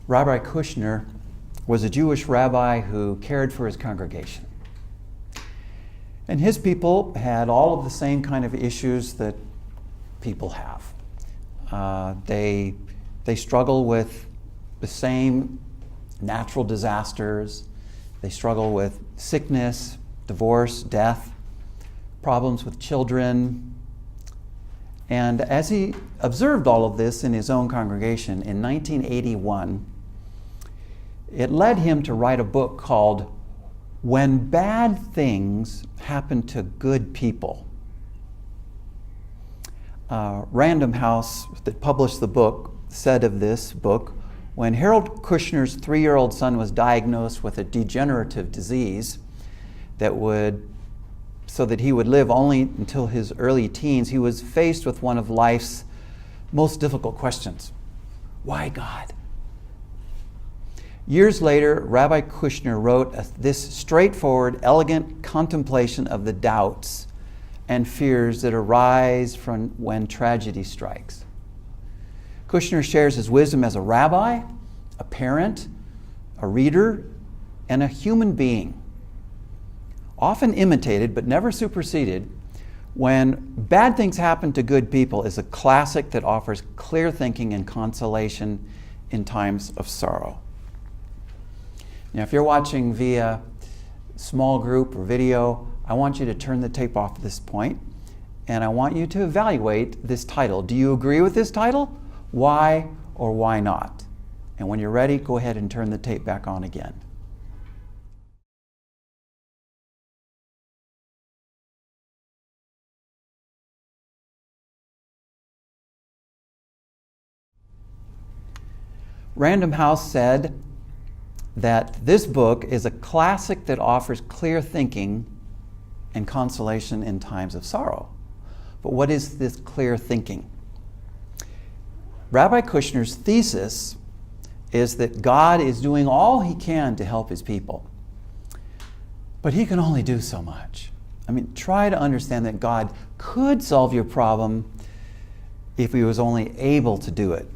Rabbi Kushner was a Jewish rabbi who cared for his congregation. And his people had all of the same kind of issues that people have. They struggle with the same natural disasters. They struggle with sickness, divorce, death, problems with children. And as he observed all of this in his own congregation in 1981, it led him to write a book called When Bad Things Happen to Good People. Random House, that published the book, said of this book, when Harold Kushner's 3-year-old son was diagnosed with a degenerative disease so that he would live only until his early teens, he was faced with one of life's most difficult questions. Why God? Years later, Rabbi Kushner wrote this straightforward, elegant contemplation of the doubts and fears that arise from when tragedy strikes. Kushner shares his wisdom as a rabbi, a parent, a reader, and a human being. Often imitated but never superseded, When Bad Things Happen to Good People is a classic that offers clear thinking and consolation in times of sorrow. Now, if you're watching via small group or video, I want you to turn the tape off at this point, and I want you to evaluate this title. Do you agree with this title? Why or why not? And when you're ready, go ahead and turn the tape back on again. Random House said that this book is a classic that offers clear thinking and consolation in times of sorrow. But what is this clear thinking? Rabbi Kushner's thesis is that God is doing all he can to help his people. But he can only do so much. I mean, try to understand that God could solve your problem if he was only able to do it.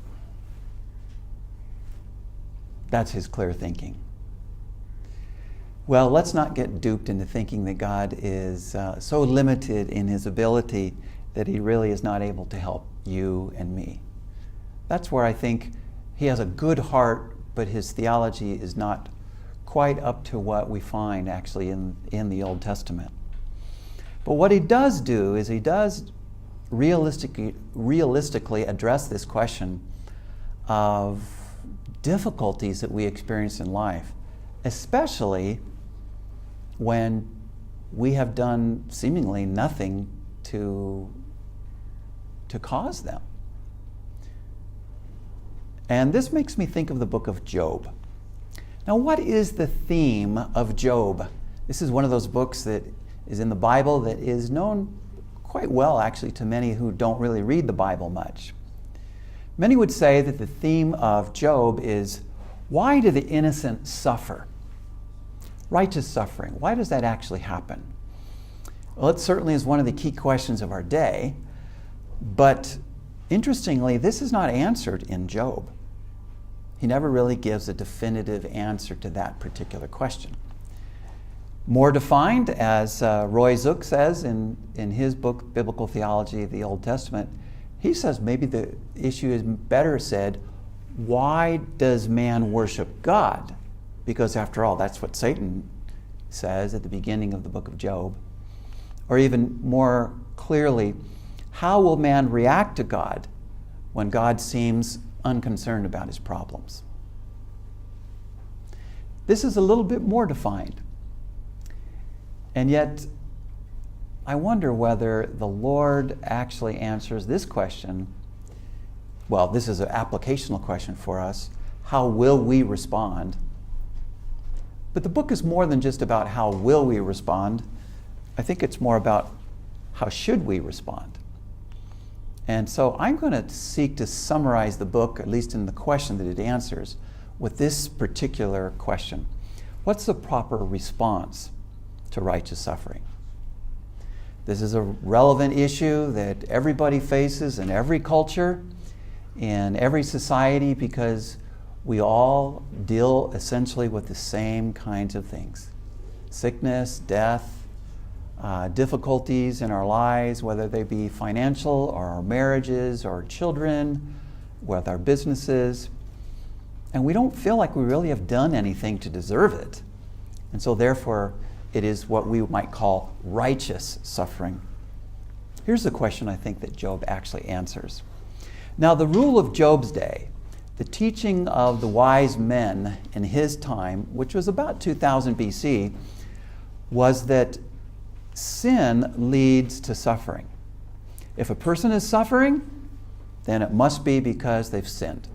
That's his clear thinking. Well, let's not get duped into thinking that God is so limited in his ability that he really is not able to help you and me. That's where I think he has a good heart, but his theology is not quite up to what we find actually in the Old Testament. But what he does do is he does realistically address this question of difficulties that we experience in life, especially when we have done seemingly nothing to cause them. And this makes me think of the book of Job. Now, what is the theme of Job? This is one of those books that is in the Bible that is known quite well, actually, to many who don't really read the Bible much. Many would say that the theme of Job is, why do the innocent suffer? Righteous suffering. Why does that actually happen? Well, it certainly is one of the key questions of our day, but interestingly, this is not answered in Job. He never really gives a definitive answer to that particular question. More defined, as Roy Zook says in his book, Biblical Theology of the Old Testament, he says maybe the issue is better said, why does man worship God? Because after all, that's what Satan says at the beginning of the book of Job. Or even more clearly, how will man react to God when God seems unconcerned about his problems? This is a little bit more defined. And yet, I wonder whether the Lord actually answers this question. Well, this is an applicational question for us. How will we respond? But the book is more than just about how will we respond. I think it's more about how should we respond. And so I'm going to seek to summarize the book, at least in the question that it answers, with this particular question. What's the proper response to righteous suffering? This is a relevant issue that everybody faces in every culture, in every society, because we all deal essentially with the same kinds of things. Sickness, death, difficulties in our lives, whether they be financial or our marriages or our children, with our businesses. And we don't feel like we really have done anything to deserve it. And so therefore, it is what we might call righteous suffering. Here's the question I think that Job actually answers. Now, the rule of Job's day, the teaching of the wise men in his time, which was about 2000 BC, was that sin leads to suffering. If a person is suffering, then it must be because they've sinned.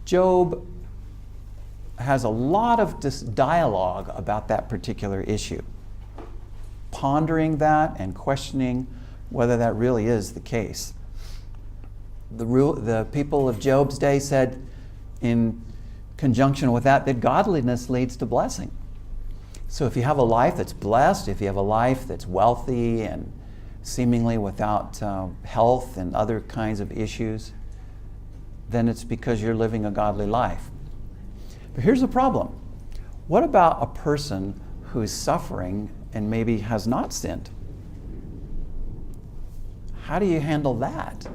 Job has a lot of dialogue about that particular issue, pondering that and questioning whether that really is the case. The people of Job's day said, in conjunction with that godliness leads to blessing. So if you have a life that's blessed, if you have a life that's wealthy and seemingly without health and other kinds of issues, then it's because you're living a godly life. But here's the problem. What about a person who is suffering and maybe has not sinned? How do you handle that?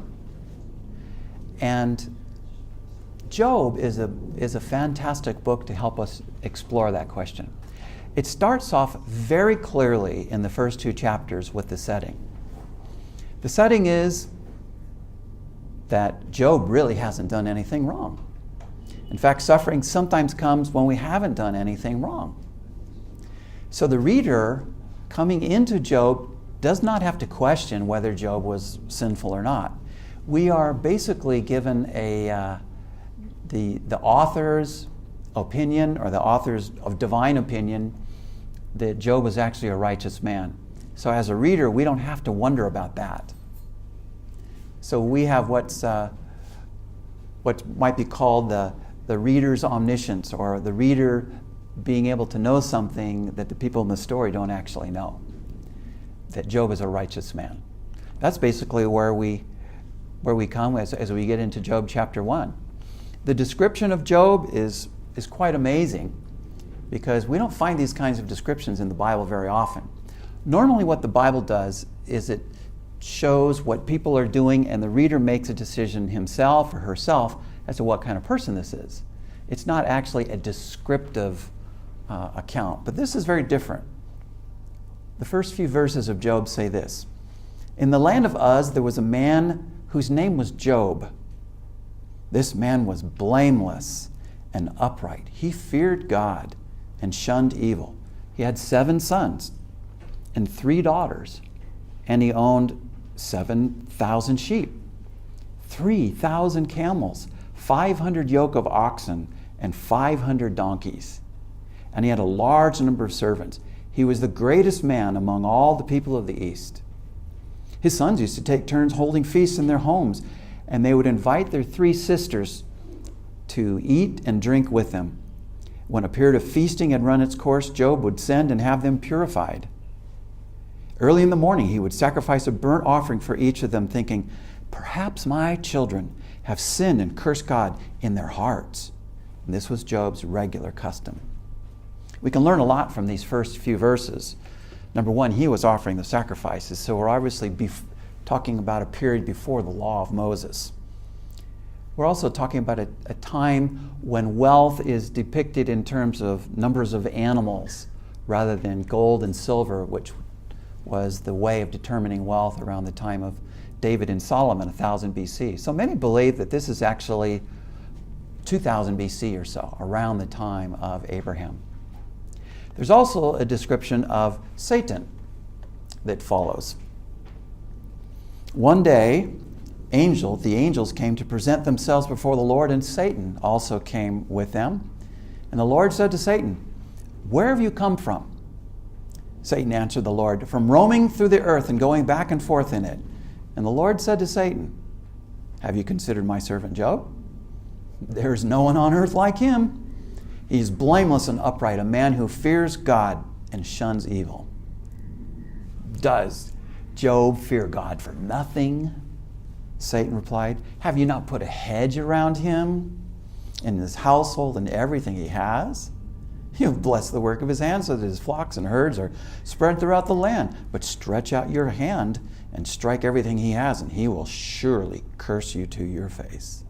And Job is a fantastic book to help us explore that question. It starts off very clearly in the first 2 chapters with the setting. The setting is that Job really hasn't done anything wrong. In fact, suffering sometimes comes when we haven't done anything wrong. So the reader coming into Job does not have to question whether Job was sinful or not. We are basically given the author's opinion, or the author's of divine opinion, that Job was actually a righteous man. So as a reader, we don't have to wonder about that. So we have what might be called the reader's omniscience, or the reader being able to know something that the people in the story don't actually know, that Job is a righteous man. That's basically where we come as we get into Job chapter 1. The description of Job is quite amazing, because we don't find these kinds of descriptions in the Bible very often. Normally what the Bible does is it shows what people are doing, and the reader makes a decision himself or herself as to what kind of person this is. It's not actually a descriptive account, but this is very different. The first few verses of Job say this: "In the land of Uz there was a man whose name was Job. This man was blameless and upright. He feared God and shunned evil. He had 7 sons and 3 daughters, and he owned 7,000 sheep, 3,000 camels, 500 yoke of oxen, and 500 donkeys. And he had a large number of servants. He was the greatest man among all the people of the East. His sons used to take turns holding feasts in their homes, and they would invite their 3 sisters to eat and drink with them. When a period of feasting had run its course, Job would send and have them purified. Early in the morning, he would sacrifice a burnt offering for each of them, thinking, 'Perhaps my children have sinned and cursed God in their hearts.'" And this was Job's regular custom. We can learn a lot from these first few verses. Number one, he was offering the sacrifices, so we're obviously talking about a period before the law of Moses. We're also talking about a time when wealth is depicted in terms of numbers of animals rather than gold and silver, which was the way of determining wealth around the time of David and Solomon, 1000 BC. So many believe that this is actually 2000 BC or so, around the time of Abraham. There's also a description of Satan that follows. One day, the angels came to present themselves before the Lord, and Satan also came with them. And the Lord said to Satan, "Where have you come from?" Satan answered the Lord, "From roaming through the earth and going back and forth in it." And the Lord said to Satan, "Have you considered my servant Job? There's no one on earth like him. He's blameless and upright, a man who fears God and shuns evil." Does Job fear God for nothing? Satan replied, "Have you not put a hedge around him and his household and everything he has? You have blessed the work of his hands so that his flocks and herds are spread throughout the land. But stretch out your hand and strike everything he has, and he will surely curse you to your face."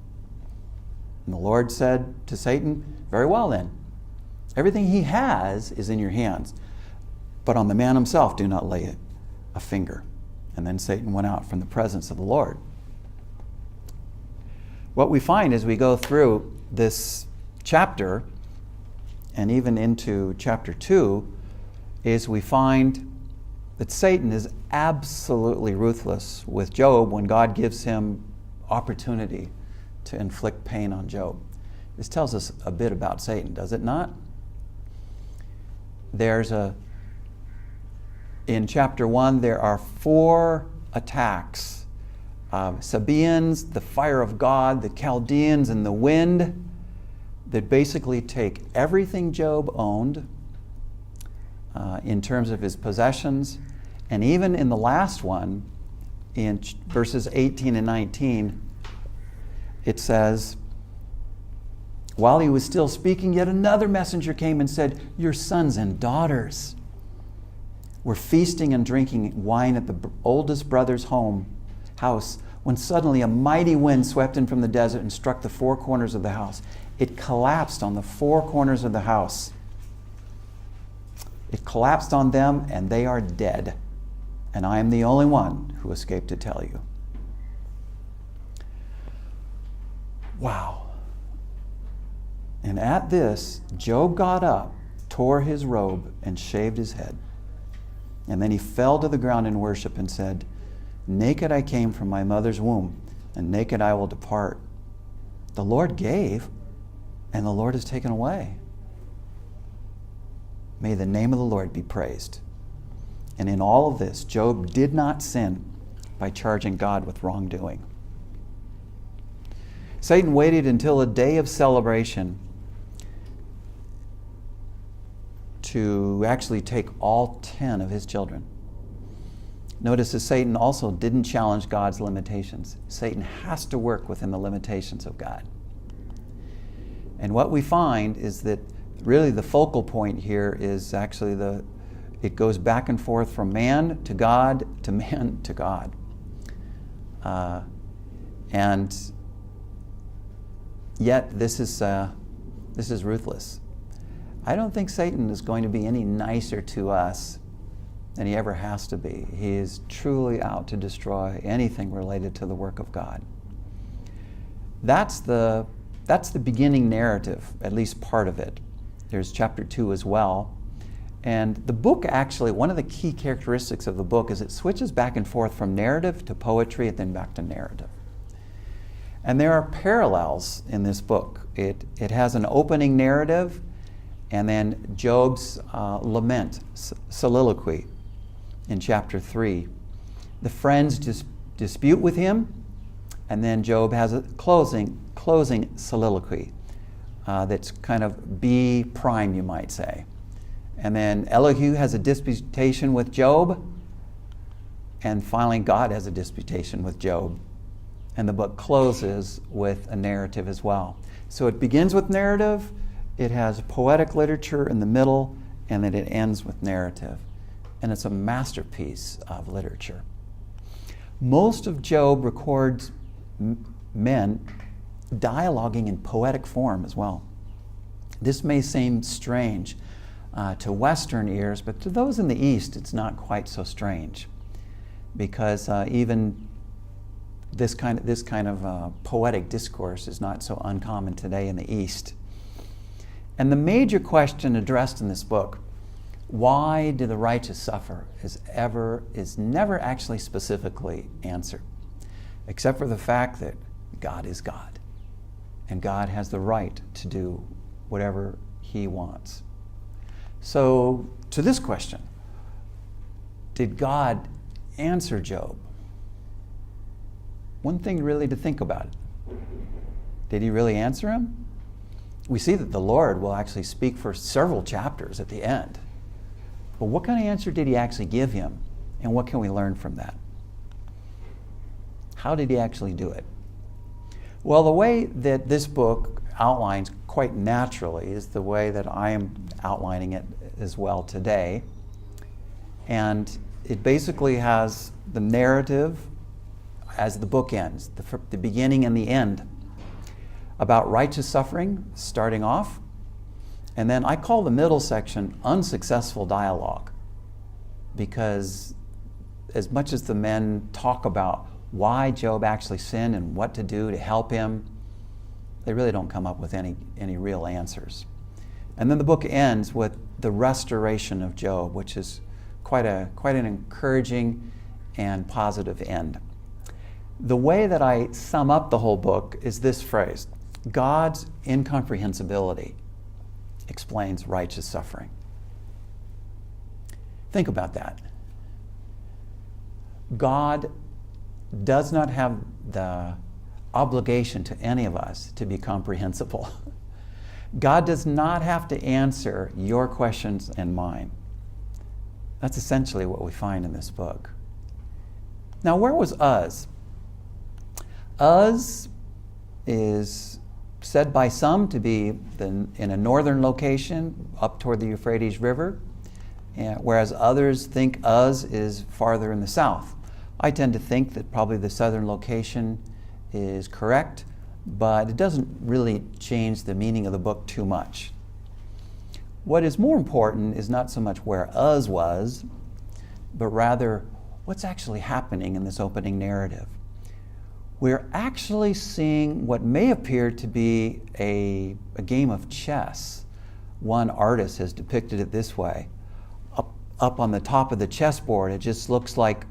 And the Lord said to Satan, "Very well then, everything he has is in your hands, but on the man himself do not lay a finger." And then Satan went out from the presence of the Lord. What we find as we go through this chapter, and even into chapter 2, is we find that Satan is absolutely ruthless with Job when God gives him opportunity to inflict pain on Job. This tells us a bit about Satan, does it not? In chapter 1, there are 4 attacks. Sabaeans, the fire of God, the Chaldeans, and the wind, that basically take everything Job owned in terms of his possessions. And even in the last one, in verses 18 and 19, it says, "While he was still speaking, yet another messenger came and said, 'Your sons and daughters were feasting and drinking wine at the oldest brother's house, when suddenly a mighty wind swept in from the desert and struck the 4 corners of the house. It collapsed on the 4 corners of the house. It collapsed on them, and they are dead. And I am the only one who escaped to tell you.'" Wow. And at this, Job got up, tore his robe, and shaved his head. And then he fell to the ground in worship and said, "Naked I came from my mother's womb, and naked I will depart. The Lord gave, and the Lord has taken away. May the name of the Lord be praised." And in all of this, Job did not sin by charging God with wrongdoing. Satan waited until a day of celebration to actually take all 10 of his children. Notice that Satan also didn't challenge God's limitations. Satan has to work within the limitations of God. And what we find is that really the focal point here is actually it goes back and forth from man to God to man to God. And yet this is ruthless. I don't think Satan is going to be any nicer to us than he ever has to be. He is truly out to destroy anything related to the work of God. That's the beginning narrative, at least part of it. There's chapter 2 as well. And the book actually, one of the key characteristics of the book is it switches back and forth from narrative to poetry and then back to narrative. And there are parallels in this book. It has an opening narrative and then Job's lament, soliloquy in chapter 3. The friends dispute with him, and then Job has a closing soliloquy that's kind of B prime, you might say. And then Elihu has a disputation with Job, and finally God has a disputation with Job. And the book closes with a narrative as well. So it begins with narrative, it has poetic literature in the middle, and then it ends with narrative. And it's a masterpiece of literature. Most of Job records men dialoguing in poetic form as well. This may seem strange to Western ears, but to those in the East, it's not quite so strange, because even this kind of poetic discourse is not so uncommon today in the East. And the major question addressed in this book, why do the righteous suffer, is never actually specifically answered, except for the fact that God is God, and God has the right to do whatever He wants. So, to this question, did God answer Job? One thing really to think about. Did He really answer him? We see that the Lord will actually speak for several chapters at the end. But what kind of answer did He actually give him? And what can we learn from that? How did he actually do it? Well, the way that this book outlines quite naturally is the way that I am outlining it as well today. And it basically has the narrative as the book ends, the beginning and the end, about righteous suffering starting off. And then I call the middle section unsuccessful dialogue, because as much as the men talk about why Job actually sinned and what to do to help him, they really don't come up with any real answers. And then the book ends with the restoration of Job, which is quite an encouraging and positive end. The way that I sum up the whole book is this phrase: God's incomprehensibility explains righteous suffering. Think about that. God does not have the obligation to any of us to be comprehensible. God does not have to answer your questions and mine. That's essentially what we find in this book. Now, where was Uz? Uz is said by some to be in a northern location up toward the Euphrates River, whereas others think Uz is farther in the south. I tend to think that probably the southern location is correct, but it doesn't really change the meaning of the book too much. What is more important is not so much where Uz was, but rather what's actually happening in this opening narrative. We're actually seeing what may appear to be a game of chess. One artist has depicted it this way. Up on the top of the chessboard, it just looks like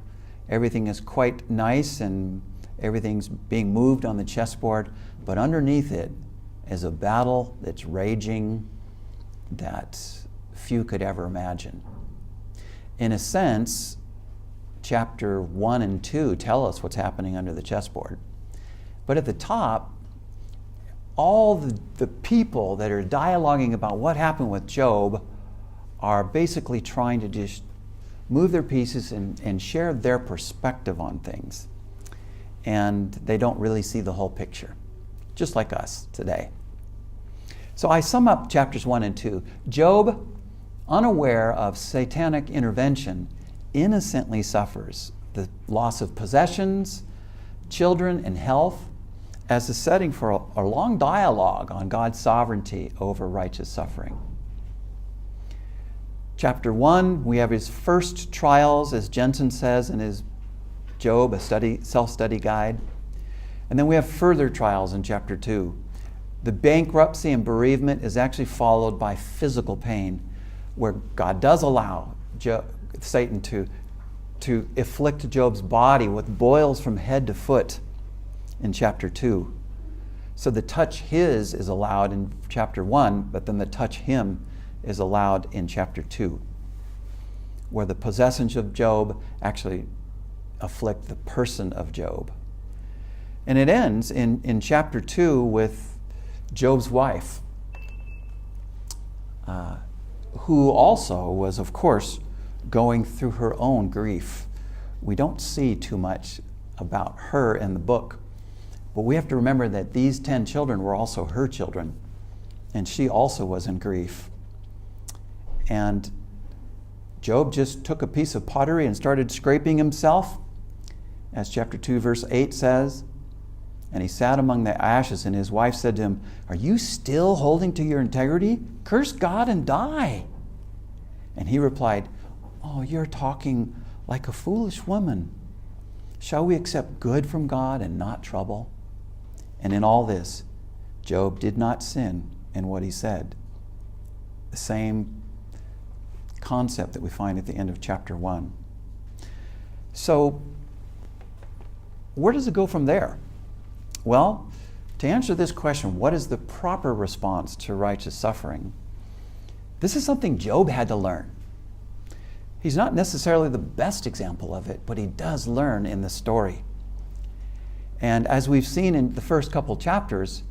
everything is quite nice and everything's being moved on the chessboard, but underneath it is a battle that's raging that few could ever imagine. In a sense, chapter 1 and 2 tell us what's happening under the chessboard. But at the top, all the people that are dialoguing about what happened with Job are basically trying to just move their pieces and share their perspective on things. And they don't really see the whole picture, just like us today. So I sum up chapters 1 and 2. Job, unaware of satanic intervention, innocently suffers the loss of possessions, children, and health as a setting for a long dialogue on God's sovereignty over righteous suffering. Chapter 1, we have his first trials, as Jensen says in his Job, a self-study guide. And then we have further trials in chapter 2. The bankruptcy and bereavement is actually followed by physical pain, where God does allow Satan to afflict Job's body with boils from head to foot in chapter 2. So the touch his is allowed in chapter 1, but then the touch him is allowed in chapter 2, where the possessions of Job actually afflict the person of Job. And it ends in chapter 2 with Job's wife, who also was, of course, going through her own grief. We don't see too much about her in the book, but we have to remember that these 10 children were also her children, and she also was in grief. And Job just took a piece of pottery and started scraping himself, as chapter 2, verse 8 says. And he sat among the ashes, and his wife said to him, "Are you still holding to your integrity? Curse God and die." And he replied, "Oh, you're talking like a foolish woman. Shall we accept good from God and not trouble?" And in all this, Job did not sin in what he said. The same concept that we find at the end of chapter 1. So, where does it go from there? Well, to answer this question, what is the proper response to righteous suffering? This is something Job had to learn. He's not necessarily the best example of it, but he does learn in the story. And as we've seen in the first couple chapters,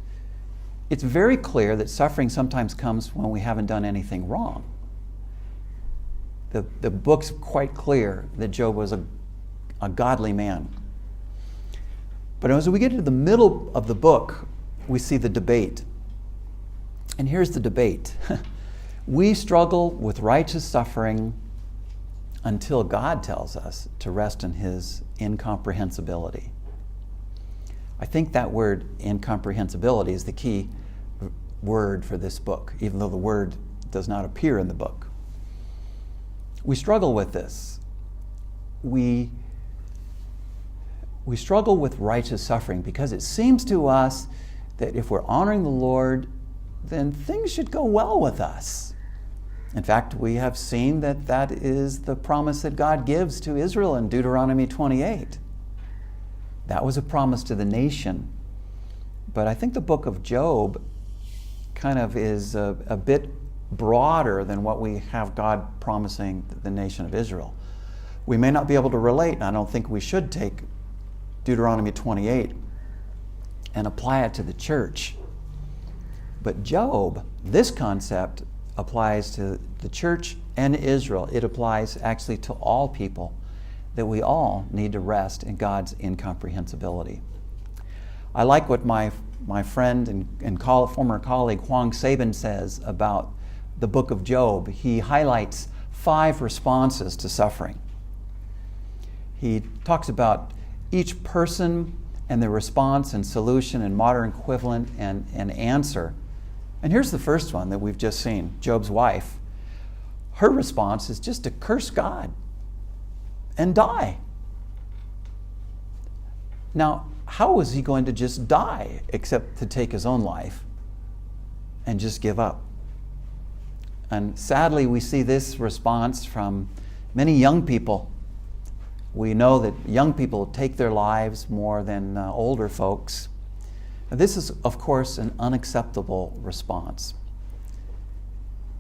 it's very clear that suffering sometimes comes when we haven't done anything wrong. The book's quite clear that Job was a godly man. But as we get to the middle of the book, we see the debate. And here's the debate. We struggle with righteous suffering until God tells us to rest in His incomprehensibility. I think that word incomprehensibility is the key word for this book, even though the word does not appear in the book. We struggle with this. We struggle with righteous suffering because it seems to us that if we're honoring the Lord, then things should go well with us. In fact, we have seen that that is the promise that God gives to Israel in Deuteronomy 28. That was a promise to the nation. But I think the book of Job kind of is a bit broader than what we have God promising the nation of Israel. We may not be able to relate, and I don't think we should take Deuteronomy 28 and apply it to the church. But Job, this concept applies to the church and Israel. It applies actually to all people, that we all need to rest in God's incomprehensibility. I like what my friend and former colleague Huang Sabin says about the book of Job. He highlights 5 responses to suffering. He talks about each person and their response and solution and modern equivalent and answer. And here's the first one that we've just seen, Job's wife. Her response is just to curse God and die. Now, how was he going to just die except to take his own life and just give up? And sadly, we see this response from many young people. We know that young people take their lives more than older folks. This is, of course, an unacceptable response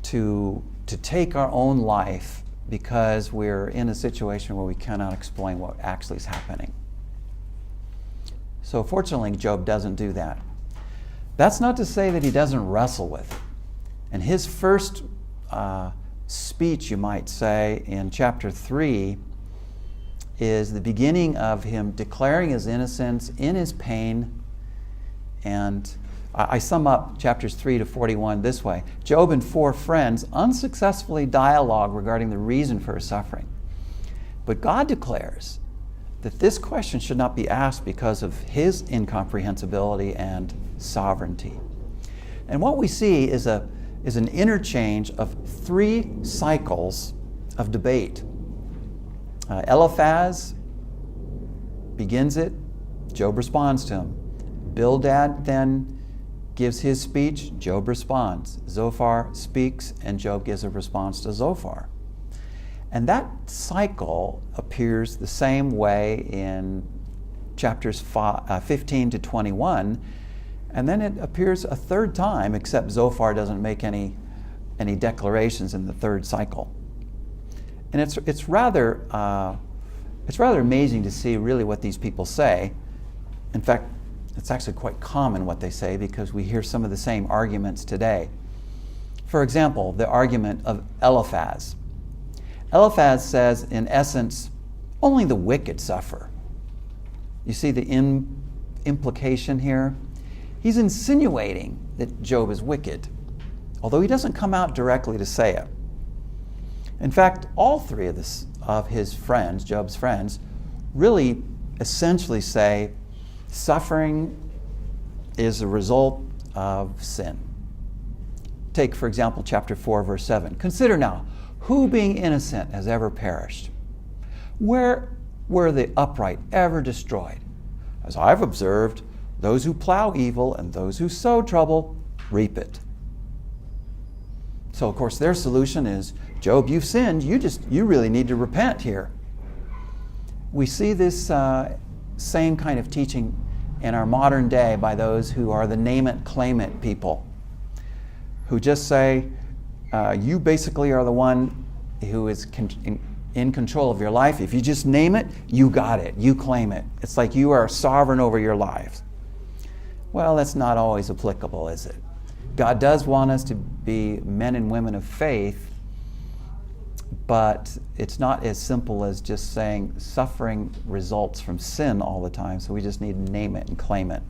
to take our own life because we're in a situation where we cannot explain what actually is happening. So fortunately, Job doesn't do that. That's not to say that he doesn't wrestle with it. And his first speech, you might say, in chapter 3 is the beginning of him declaring his innocence in his pain. And I sum up chapters 3 to 41 this way. Job and 4 friends unsuccessfully dialogue regarding the reason for his suffering. But God declares that this question should not be asked because of His incomprehensibility and sovereignty. And what we see is an interchange of 3 cycles of debate. Eliphaz begins it. Job responds to him. Bildad then gives his speech. Job responds. Zophar speaks, and Job gives a response to Zophar. And that cycle appears the same way in chapters 15 to 21, and then it appears a third time, except Zophar doesn't make any declarations in the third cycle. And it's rather amazing to see really what these people say. In fact, it's actually quite common what they say because we hear some of the same arguments today. For example, the argument of Eliphaz. Eliphaz says, in essence, only the wicked suffer. You see the implication here? He's insinuating that Job is wicked, although he doesn't come out directly to say it. In fact, all 3 of his friends, Job's friends, really essentially say suffering is a result of sin. Take, for example, chapter 4, verse 7. Consider now, who being innocent has ever perished? Where were the upright ever destroyed? As I've observed, those who plow evil and those who sow trouble reap it. So, of course, their solution is, Job, you've sinned. You really need to repent here. We see this same kind of teaching in our modern day by those who are the name it, claim it people, who just say, you basically are the one who is in control of your life. If you just name it, you got it. You claim it. It's like you are sovereign over your lives. Well, that's not always applicable, is it? God does want us to be men and women of faith, but it's not as simple as just saying suffering results from sin all the time, so we just need to name it and claim it.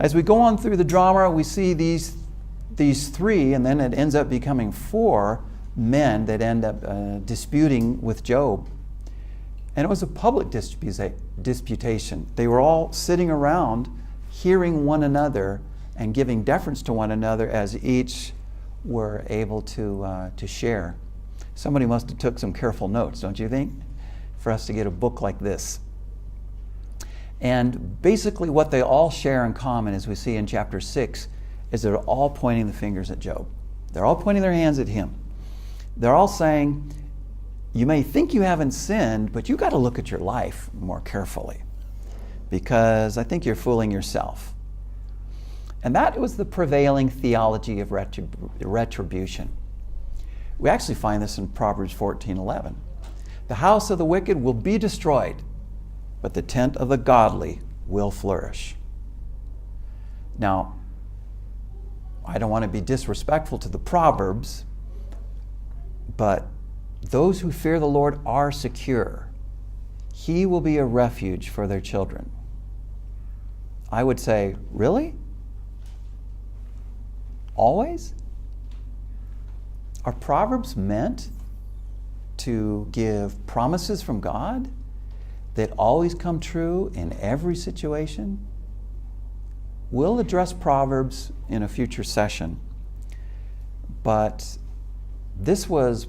As we go on through the drama, we see these three, and then it ends up becoming four men that end up disputing with Job. And it was a public disputation. They were all sitting around, hearing one another and giving deference to one another as each were able to share. Somebody must have took some careful notes, don't you think, for us to get a book like this. And basically what they all share in common, as we see in chapter 6, is they're all pointing the fingers at Job. They're all pointing their hands at him. They're all saying, you may think you haven't sinned, but you got to look at your life more carefully, because I think you're fooling yourself. And that was the prevailing theology of retribution. We actually find this in Proverbs 14:11. The house of the wicked will be destroyed, but the tent of the godly will flourish. Now, I don't want to be disrespectful to the Proverbs, but those who fear the Lord are secure. He will be a refuge for their children. I would say, really? Always? Are Proverbs meant to give promises from God that always come true in every situation? We'll address Proverbs in a future session, but this was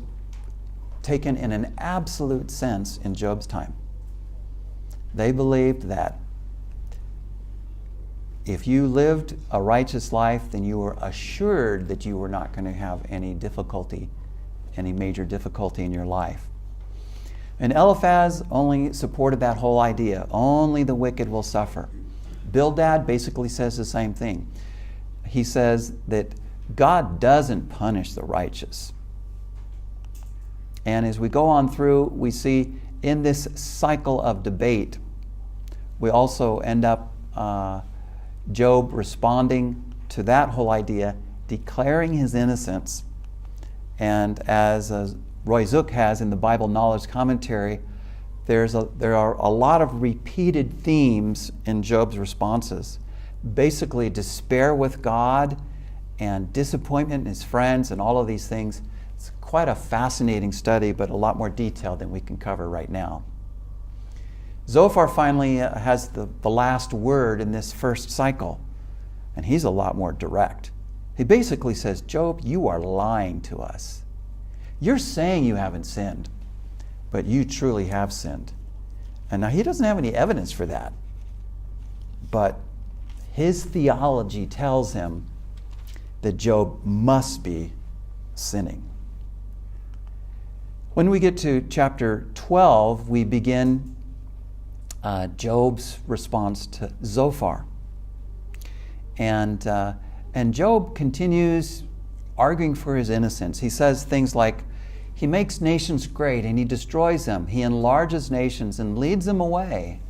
taken in an absolute sense in Job's time. They believed that if you lived a righteous life, then you were assured that you were not going to have any difficulty, any major difficulty in your life. And Eliphaz only supported that whole idea. Only the wicked will suffer. Bildad basically says the same thing. He says that God doesn't punish the righteous. And as we go on through, we see in this cycle of debate, we also end up Job responding to that whole idea, declaring his innocence. And as Roy Zook has in the Bible Knowledge Commentary, there are a lot of repeated themes in Job's responses. Basically, despair with God and disappointment in his friends and all of these things. It's quite a fascinating study, but a lot more detailed than we can cover right now. Zophar finally has the last word in this first cycle, and he's a lot more direct. He basically says, Job, you are lying to us. You're saying you haven't sinned, but you truly have sinned. And now he doesn't have any evidence for that, but his theology tells him that Job must be sinning. When we get to chapter 12, we begin Job's response to Zophar. And Job continues arguing for his innocence. He says things like, he makes nations great and he destroys them. He enlarges nations and leads them away.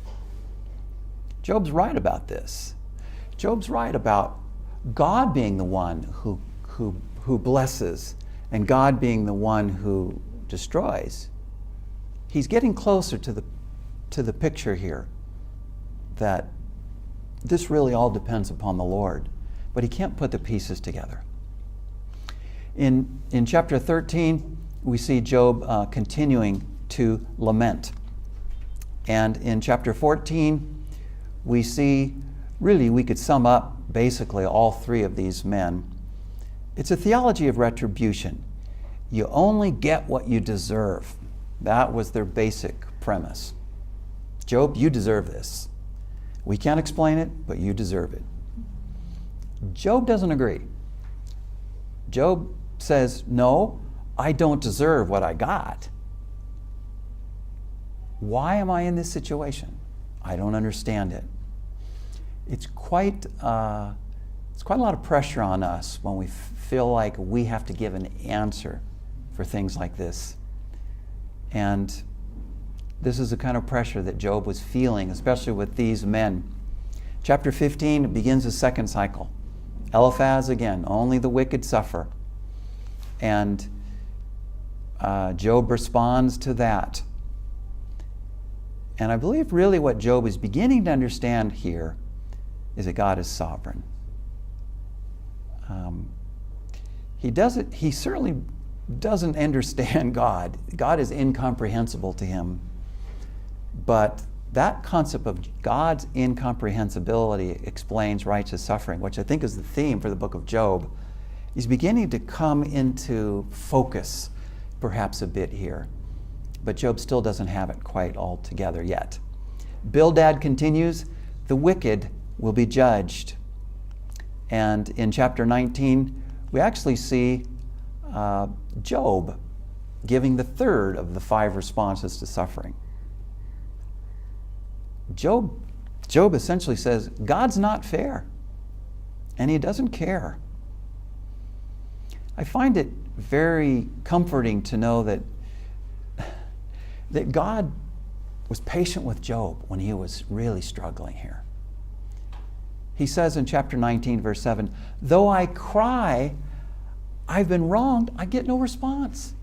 Job's right about this. Job's right about God being the one who blesses and God being the one who destroys. He's getting closer to the picture here that this really all depends upon the Lord, but he can't put the pieces together. In chapter 13, we see Job continuing to lament. And in chapter 14, we see, really we could sum up basically all three of these men. It's a theology of retribution. You only get what you deserve. That was their basic premise. Job, you deserve this. We can't explain it, but you deserve it. Job doesn't agree. Job says, no, I don't deserve what I got. Why am I in this situation? I don't understand it. It's quite a lot of pressure on us when we feel like we have to give an answer for things like this. And this is the kind of pressure that Job was feeling, especially with these men. Chapter 15 begins the second cycle. Eliphaz again, only the wicked suffer. And Job responds to that. And I believe really what Job is beginning to understand here is that God is sovereign. He certainly doesn't understand God. God is incomprehensible to him. But that concept of God's incomprehensibility explains righteous suffering, which I think is the theme for the book of Job. He's beginning to come into focus perhaps a bit here. But Job still doesn't have it quite all together yet. Bildad continues, the wicked will be judged. And in chapter 19, we actually see Job giving the third of the 5 responses to suffering. Job essentially says, God's not fair, and he doesn't care. I find it very comforting to know that God was patient with Job when he was really struggling here. He says in chapter 19, verse 7, though I cry, I've been wronged, I get no response.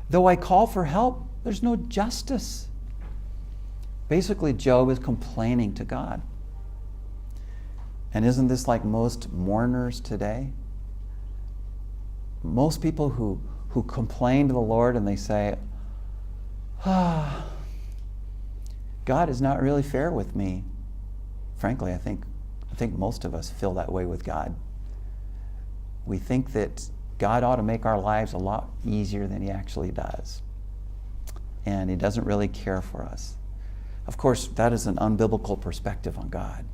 Though I call for help, there's no justice. Basically, Job is complaining to God. And isn't this like most mourners today? Most people who complain to the Lord and they say, God is not really fair with me. Frankly, I think most of us feel that way with God. We think that God ought to make our lives a lot easier than he actually does. And he doesn't really care for us. Of course, that is an unbiblical perspective on God.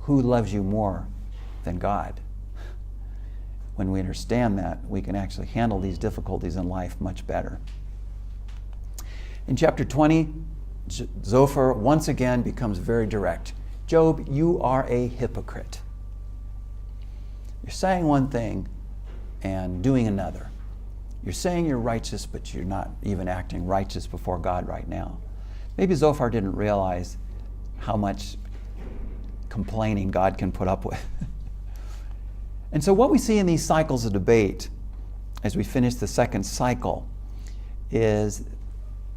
Who loves you more than God? When we understand that, we can actually handle these difficulties in life much better. In chapter 20, Zophar once again becomes very direct. Job, you are a hypocrite. You're saying one thing and doing another. You're saying you're righteous, but you're not even acting righteous before God right now. Maybe Zophar didn't realize how much complaining God can put up with. And so what we see in these cycles of debate, as we finish the second cycle, is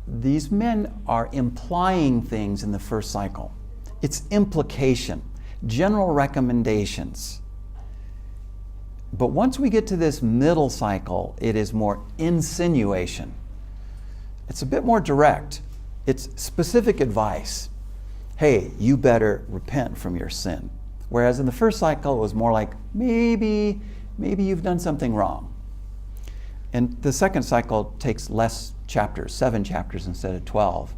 these men are implying things in the first cycle. It's implication, general recommendations. But once we get to this middle cycle, it is more insinuation. It's a bit more direct. It's specific advice. Hey, you better repent from your sin. Whereas in the first cycle, it was more like, maybe you've done something wrong. And the second cycle takes less chapters, 7 chapters instead of 12.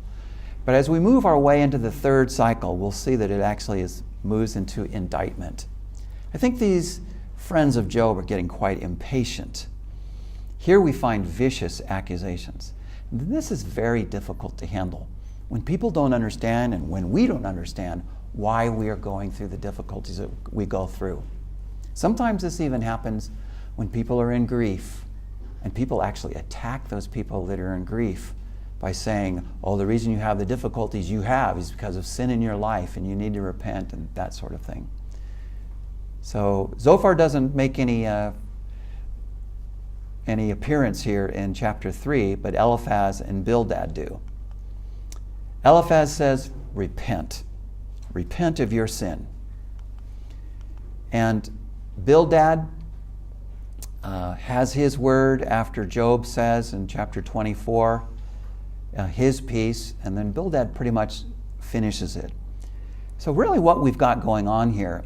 But as we move our way into the third cycle, we'll see that it actually moves into indictment. I think these friends of Job are getting quite impatient. Here we find vicious accusations. This is very difficult to handle. When people don't understand and when we don't understand why we are going through the difficulties that we go through. Sometimes this even happens when people are in grief, and people actually attack those people that are in grief by saying, oh, the reason you have the difficulties you have is because of sin in your life and you need to repent and that sort of thing. So Zophar doesn't make any appearance here in chapter 3, but Eliphaz and Bildad do. Eliphaz says, repent. Repent of your sin. And Bildad has his word after Job says in chapter 24, his piece, and then Bildad pretty much finishes it. So really what we've got going on here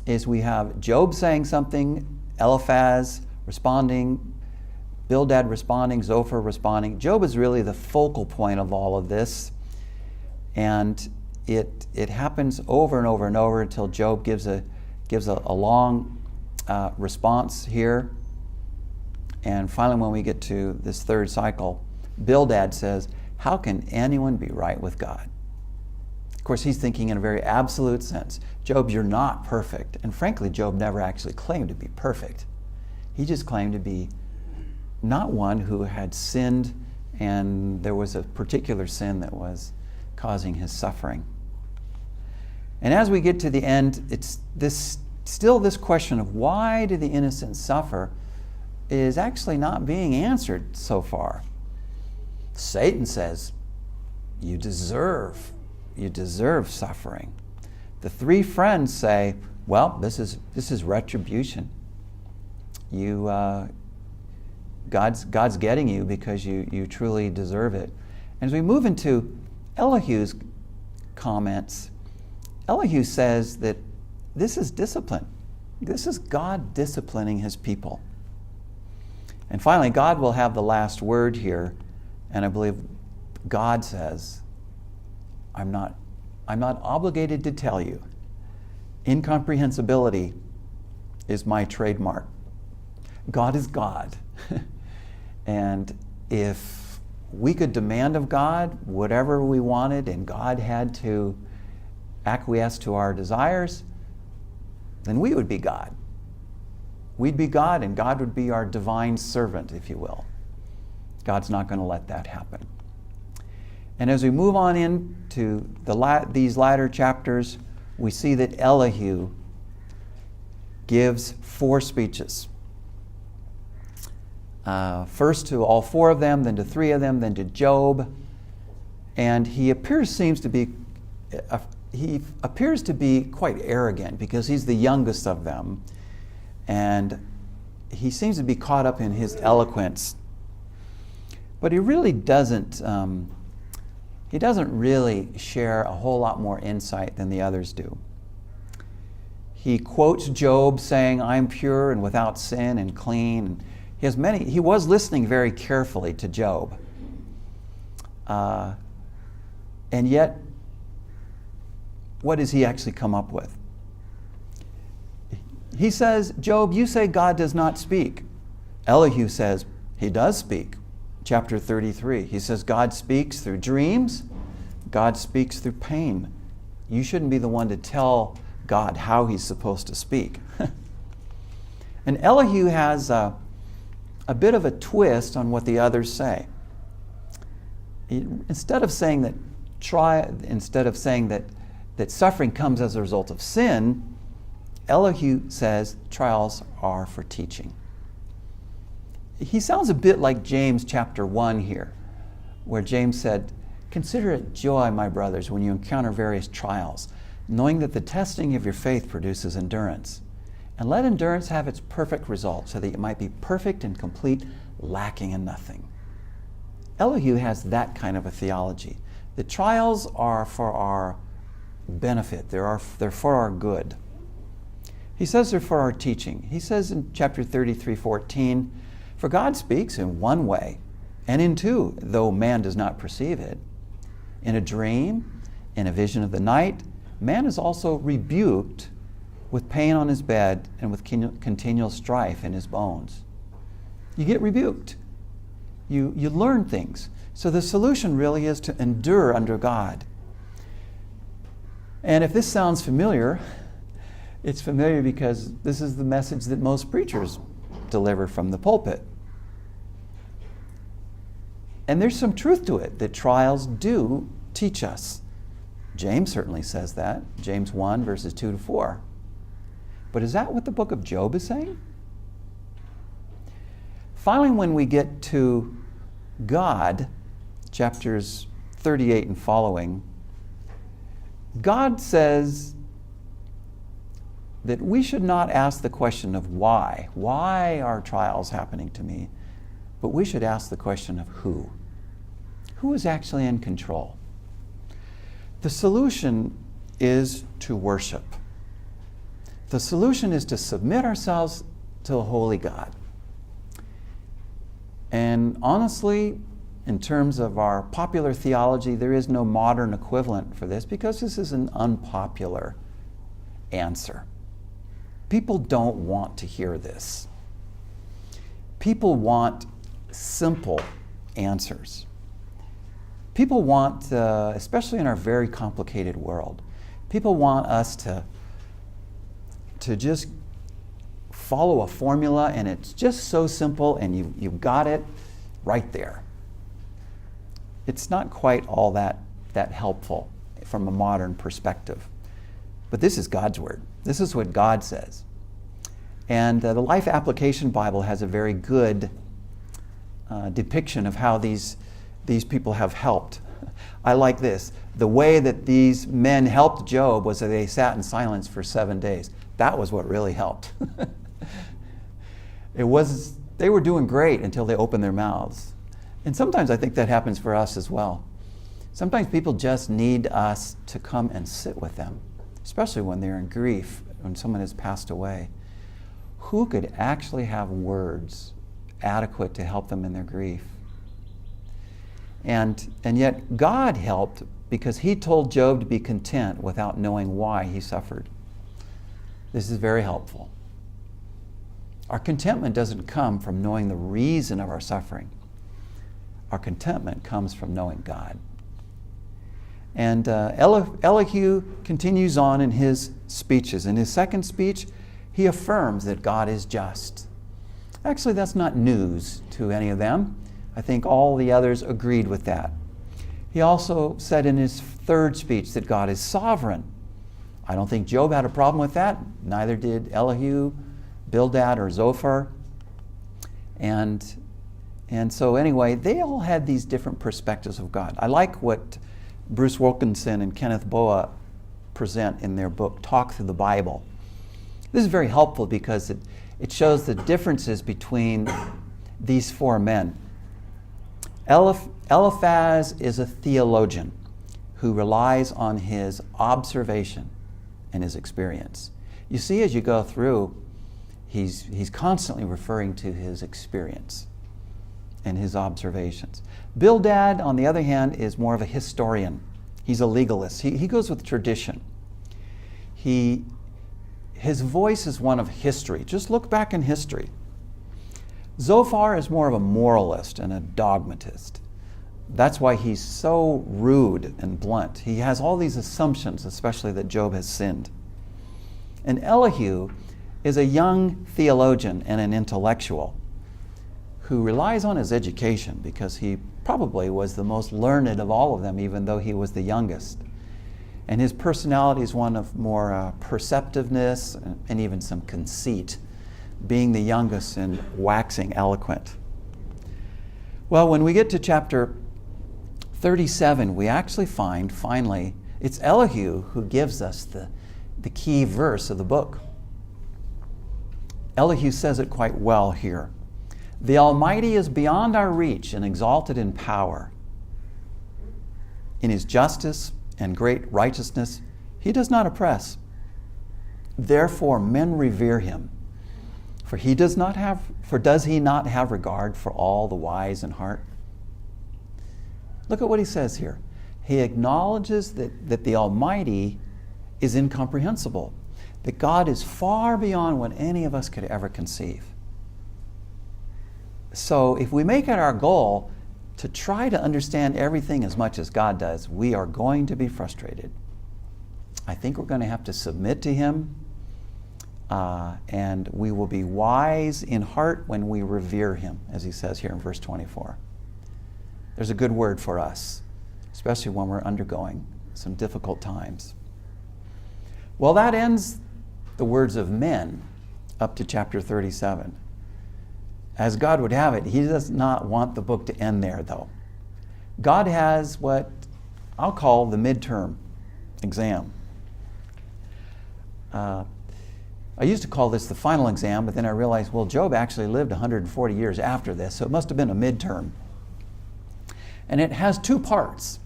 is we have Job saying something, Eliphaz responding, Bildad responding, Zophar responding. Job is really the focal point of all of this. And it happens over and over and over until Job gives a long response here. And finally, when we get to this third cycle, Bildad says, how can anyone be right with God? Of course, he's thinking in a very absolute sense. Job, you're not perfect. And frankly, Job never actually claimed to be perfect. He just claimed to be not one who had sinned and there was a particular sin that was causing his suffering. And as we get to the end, it's still this question of why do the innocent suffer is actually not being answered so far. Satan says, you deserve suffering. The three friends say, well, this is retribution. God's getting you because you truly deserve it. And as we move into Elihu's comments, Elihu says that this is discipline. This is God disciplining his people. And finally, God will have the last word here, and I believe God says, I'm not obligated to tell you. Incomprehensibility is my trademark. God is God. And if we could demand of God whatever we wanted and God had to acquiesce to our desires, then we would be God. We'd be God and God would be our divine servant, if you will. God's not going to let that happen. And as we move on into these latter chapters, we see that Elihu gives 4 speeches. First to all 4 of them, then to 3 of them, then to Job. And he appears to be quite arrogant because he's the youngest of them. And he seems to be caught up in his eloquence. But he really doesn't really share a whole lot more insight than the others do. He quotes Job saying, I'm pure and without sin and clean. He was listening very carefully to Job. And yet, what does he actually come up with? He says, Job, you say God does not speak. Elihu says, he does speak. Chapter 33, he says, God speaks through dreams. God speaks through pain. You shouldn't be the one to tell God how he's supposed to speak. And Elihu has a bit of a twist on what the others say. Instead of saying that suffering comes as a result of sin, Elihu says trials are for teaching. He sounds a bit like James chapter 1 here, where James said, consider it joy, my brothers, when you encounter various trials, knowing that the testing of your faith produces endurance. And let endurance have its perfect result, so that you might be perfect and complete, lacking in nothing. Elihu has that kind of a theology. The trials are for our benefit. They're for our good. He says they're for our teaching. He says in chapter 33:14, for God speaks in one way, and in two, though man does not perceive it. In a dream, in a vision of the night, man is also rebuked with pain on his bed and with continual strife in his bones. You get rebuked. You learn things. So the solution really is to endure under God. And if this sounds familiar, it's familiar because this is the message that most preachers deliver from the pulpit. And there's some truth to it, that trials do teach us. James certainly says that, James 1, verses 2 to 4. But is that what the book of Job is saying? Finally, when we get to God, chapters 38 and following, God says that we should not ask the question of why. Why are trials happening to me? But we should ask the question of who. Who is actually in control? The solution is to worship. The solution is to submit ourselves to a holy God. And honestly, in terms of our popular theology, there is no modern equivalent for this because this is an unpopular answer. People don't want to hear this. People want simple answers. People want, especially in our very complicated world, people want us to just follow a formula, and it's just so simple, and you've got it right there. It's not quite all that helpful from a modern perspective. But this is God's word. This is what God says. And the Life Application Bible has a very good depiction of how these people have helped. I like this. The way that these men helped Job was that they sat in silence for 7 days. That was what really helped. They were doing great until they opened their mouths. And sometimes I think that happens for us as well. Sometimes people just need us to come and sit with them, especially when they're in grief, when someone has passed away. Who could actually have words adequate to help them in their grief? And yet God helped because he told Job to be content without knowing why he suffered. This is very helpful. Our contentment doesn't come from knowing the reason of our suffering. Our contentment comes from knowing God. And Elihu continues on in his speeches. In his second speech, he affirms that God is just. Actually, that's not news to any of them. I think all the others agreed with that. He also said in his third speech that God is sovereign. I don't think Job had a problem with that. Neither did Elihu, Bildad, or Zophar. And so anyway, they all had these different perspectives of God. I like what Bruce Wilkinson and Kenneth Boa present in their book, Talk Through the Bible. This is very helpful because it shows the differences between these four men. Eliphaz is a theologian who relies on his observation and his experience. You see, as you go through, he's constantly referring to his experience and his observations. Bildad, on the other hand, is more of a historian. He's a legalist. He goes with tradition. His voice is one of history. Just look back in history. Zophar is more of a moralist and a dogmatist. That's why he's so rude and blunt. He has all these assumptions, especially that Job has sinned. And Elihu is a young theologian and an intellectual who relies on his education because he probably was the most learned of all of them, even though he was the youngest. And his personality is one of more perceptiveness and even some conceit, being the youngest and waxing eloquent. Well, when we get to chapter 37, we actually find, finally, it's Elihu who gives us the key verse of the book. Elihu says it quite well here. The Almighty is beyond our reach and exalted in power. In his justice and great righteousness, he does not oppress. Therefore, men revere him. For does he not have regard for all the wise in heart? Look at what he says here. He acknowledges that the Almighty is incomprehensible, that God is far beyond what any of us could ever conceive. So if we make it our goal to try to understand everything as much as God does, we are going to be frustrated. I think we're going to have to submit to him, and we will be wise in heart when we revere him, as he says here in verse 24. There's a good word for us, especially when we're undergoing some difficult times. Well, that ends the words of men up to chapter 37. As God would have it, he does not want the book to end there, though. God has what I'll call the midterm exam. I used to call this the final exam, but then I realized, well, Job actually lived 140 years after this, so it must have been a midterm. And it has two parts.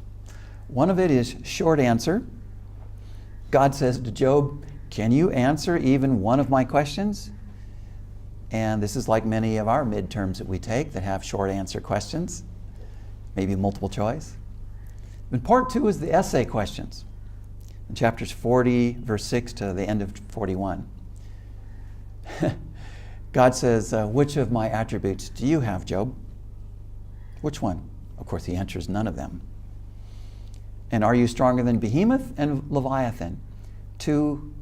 One of it is short answer. God says to Job, can you answer even one of my questions? And this is like many of our midterms that we take that have short answer questions, maybe multiple choice. And part two is the essay questions, in chapters 40, verse 6 to the end of 41. God says, which of my attributes do you have, Job? Which one? Of course, he answers none of them. And are you stronger than Behemoth and Leviathan? Two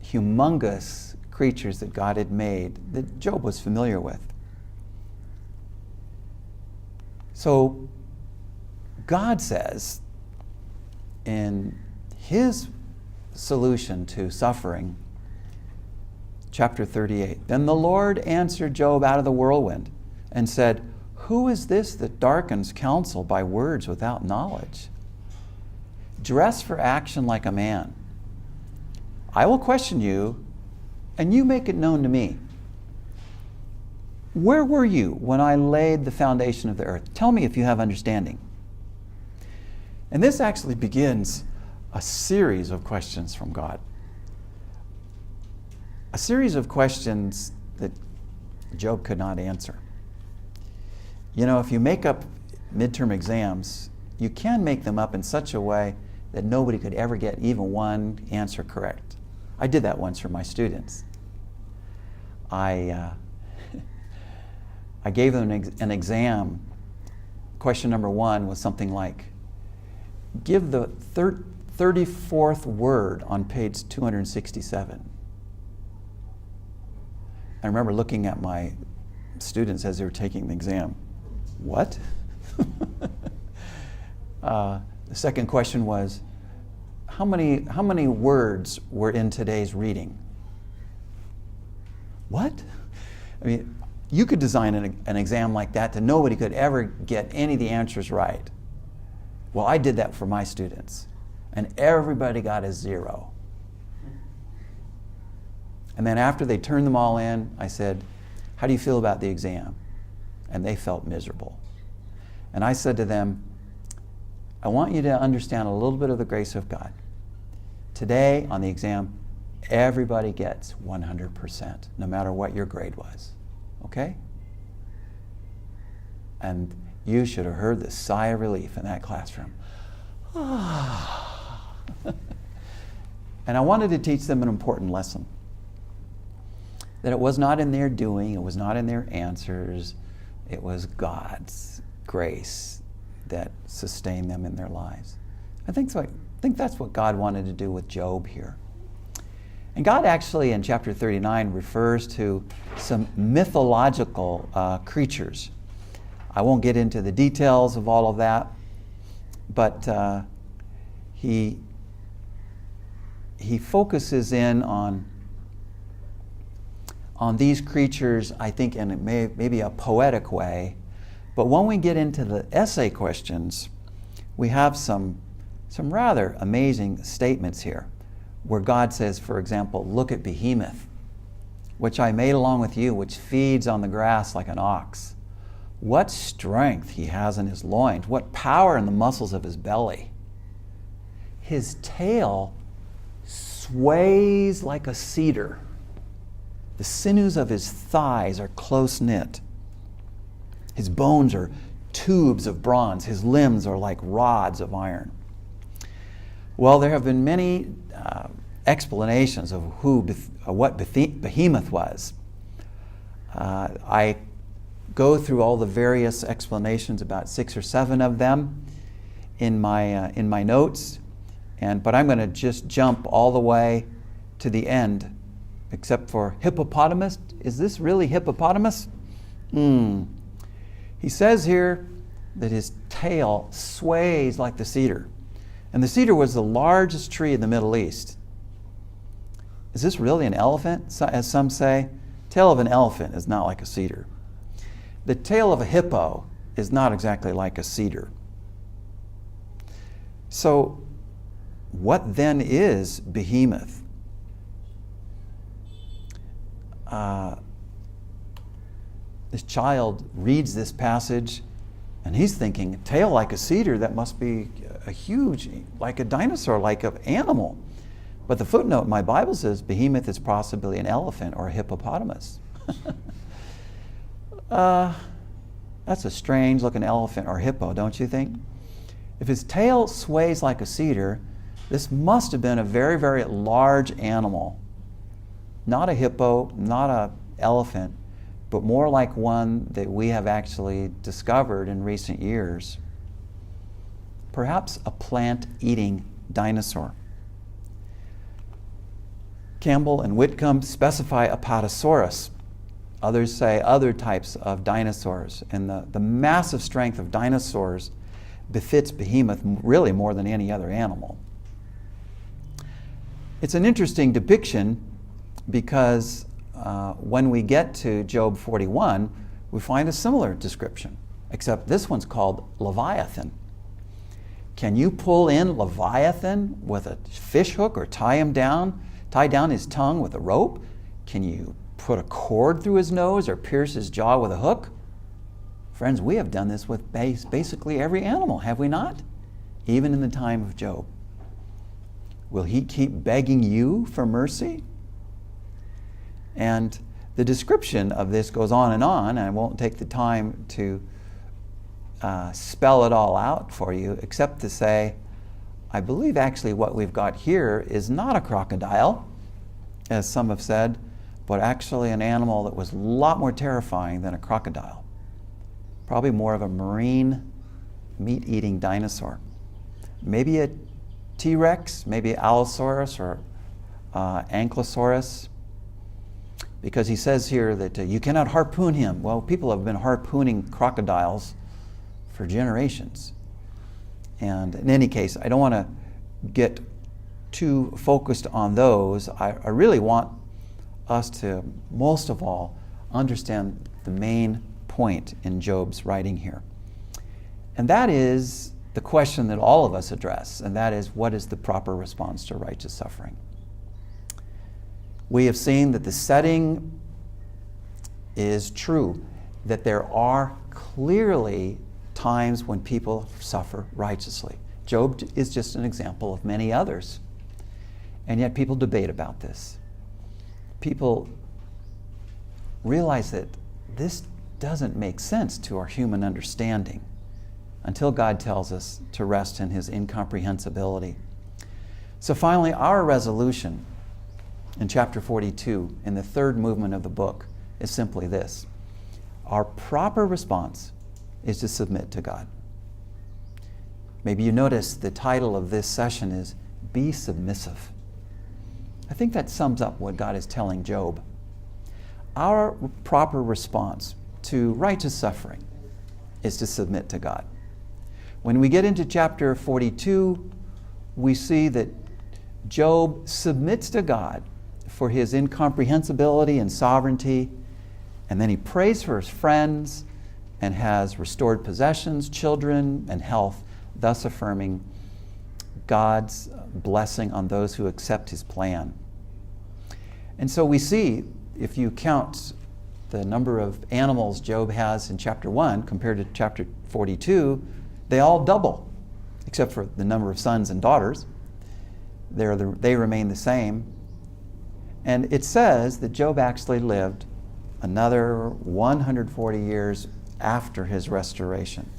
humongous creatures that God had made that Job was familiar with. So God says in his solution to suffering, chapter 38. Then the Lord answered Job out of the whirlwind and said, "Who is this that darkens counsel by words without knowledge? Dress for action like a man. I will question you, and you make it known to me. Where were you when I laid the foundation of the earth? Tell me if you have understanding." And this actually begins a series of questions from God. A series of questions that Job could not answer. You know, if you make up midterm exams, you can make them up in such a way that nobody could ever get even one answer correct. I did that once for my students. I gave them an exam. Question number 1 was something like, give the 34th word on page 267. I remember looking at my students as they were taking the exam. What? The second question was, how many words were in today's reading? What? I mean, you could design an exam like that that nobody could ever get any of the answers right. Well, I did that for my students, and everybody got a 0. And then after they turned them all in, I said, "How do you feel about the exam?" And they felt miserable. And I said to them, "I want you to understand a little bit of the grace of God. Today on the exam, everybody gets 100%, no matter what your grade was. Okay?" And you should have heard the sigh of relief in that classroom. And I wanted to teach them an important lesson. That it was not in their doing, it was not in their answers, it was God's grace that sustained them in their lives. I think that's what God wanted to do with Job here. And God actually in chapter 39 refers to some mythological creatures. I won't get into the details of all of that, but he focuses in on these creatures, I think, in maybe a poetic way. But when we get into the essay questions, we have some rather amazing statements here, where God says, for example, "Look at Behemoth, which I made along with you, which feeds on the grass like an ox. What strength he has in his loins, what power in the muscles of his belly. His tail sways like a cedar. The sinews of his thighs are close knit. His bones are tubes of bronze. His limbs are like rods of iron." Well, there have been many explanations of what Behemoth was. I go through all the various explanations, about 6 or 7 of them, in my notes, but I'm going to just jump all the way to the end, except for hippopotamus. Is this really hippopotamus? He says here that his tail sways like the cedar. And the cedar was the largest tree in the Middle East. Is this really an elephant, as some say? Tail of an elephant is not like a cedar. The tail of a hippo is not exactly like a cedar. So, what then is Behemoth? This child reads this passage and he's thinking, tail like a cedar, that must be a huge, like a dinosaur, like an animal. But the footnote in my Bible says Behemoth is possibly an elephant or a hippopotamus. That's a strange looking elephant or hippo, don't you think? If his tail sways like a cedar, this must have been a very, very large animal. Not a hippo, not an elephant, but more like one that we have actually discovered in recent years. Perhaps a plant-eating dinosaur. Campbell and Whitcomb specify Apatosaurus. Others say other types of dinosaurs. And the massive strength of dinosaurs befits Behemoth really more than any other animal. It's an interesting depiction because when we get to Job 41, we find a similar description, except this one's called Leviathan. Can you pull in Leviathan with a fish hook or tie down his tongue with a rope? Can you put a cord through his nose or pierce his jaw with a hook? Friends, we have done this with basically every animal, have we not? Even in the time of Job. Will he keep begging you for mercy? And the description of this goes on, and I won't take the time to spell it all out for you, except to say, I believe actually what we've got here is not a crocodile, as some have said, but actually an animal that was a lot more terrifying than a crocodile. Probably more of a marine, meat-eating dinosaur. Maybe a T-Rex, maybe Allosaurus or Ankylosaurus, because he says here that you cannot harpoon him. Well, people have been harpooning crocodiles for generations. And in any case, I don't want to get too focused on those. I really want us to, most of all, understand the main point in Job's writing here. And that is the question that all of us address, and that is, what is the proper response to righteous suffering? We have seen that the setting is true, that there are clearly times when people suffer righteously. Job is just an example of many others. And yet people debate about this. People realize that this doesn't make sense to our human understanding until God tells us to rest in his incomprehensibility. So finally, our resolution in chapter 42, in the third movement of the book, is simply this. Our proper response is to submit to God. Maybe you notice the title of this session is Be Submissive. I think that sums up what God is telling Job. Our proper response to righteous suffering is to submit to God. When we get into chapter 42, we see that Job submits to God for his incomprehensibility and sovereignty, and then he prays for his friends and has restored possessions, children, and health, thus affirming God's blessing on those who accept his plan. And so we see, if you count the number of animals Job has in chapter 1 compared to chapter 42, they all double, except for the number of sons and daughters. They remain the same. And it says that Job actually lived another 140 years after his restoration.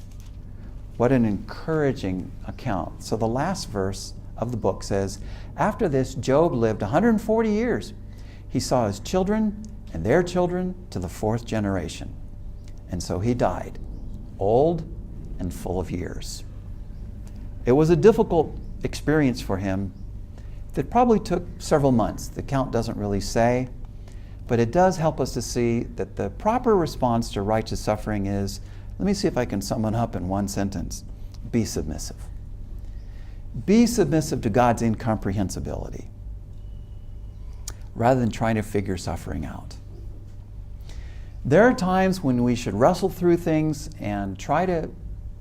What an encouraging account. So the last verse of the book says, after this, Job lived 140 years. He saw his children and their children to the fourth generation. And so he died, old and full of years. It was a difficult experience for him that probably took several months. The count doesn't really say, but it does help us to see that the proper response to righteous suffering is, let me see if I can sum it up in one sentence. Be submissive. Be submissive to God's incomprehensibility, rather than trying to figure suffering out. There are times when we should wrestle through things and try to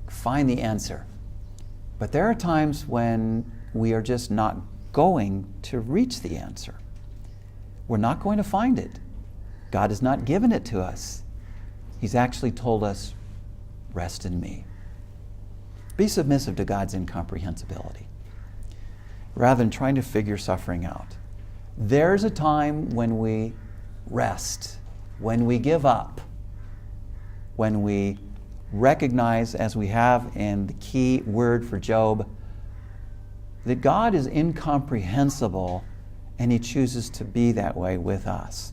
find the answer. But there are times when we are just not going to reach the answer. We're not going to find it. God has not given it to us. He's actually told us, rest in me. Be submissive to God's incomprehensibility, rather than trying to figure suffering out. There's a time when we rest, when we give up, when we recognize, as we have in the key word for Job, that God is incomprehensible and he chooses to be that way with us.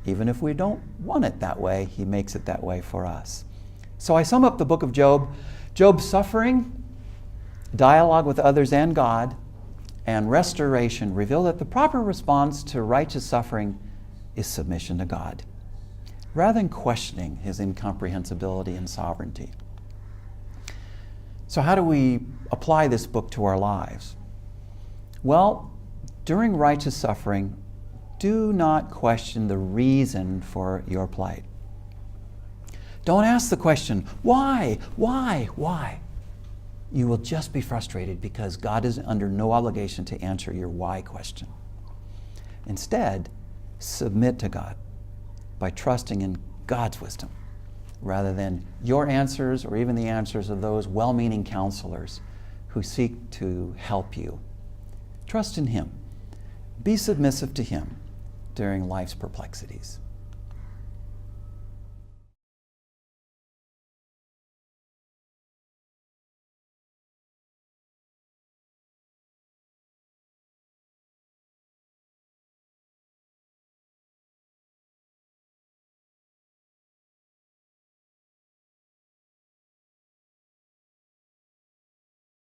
Even if we don't want it that way, he makes it that way for us. So I sum up the book of Job. Job's suffering, dialogue with others and God, and restoration reveal that the proper response to righteous suffering is submission to God, rather than questioning his incomprehensibility and sovereignty. So how do we apply this book to our lives? Well, during righteous suffering, Do not question the reason for your plight. Don't ask the question, why? You will just be frustrated because God is under no obligation to answer your why question. Instead, submit to God by trusting in God's wisdom rather than your answers or even the answers of those well-meaning counselors who seek to help you. Trust in Him. Be submissive to Him during life's perplexities.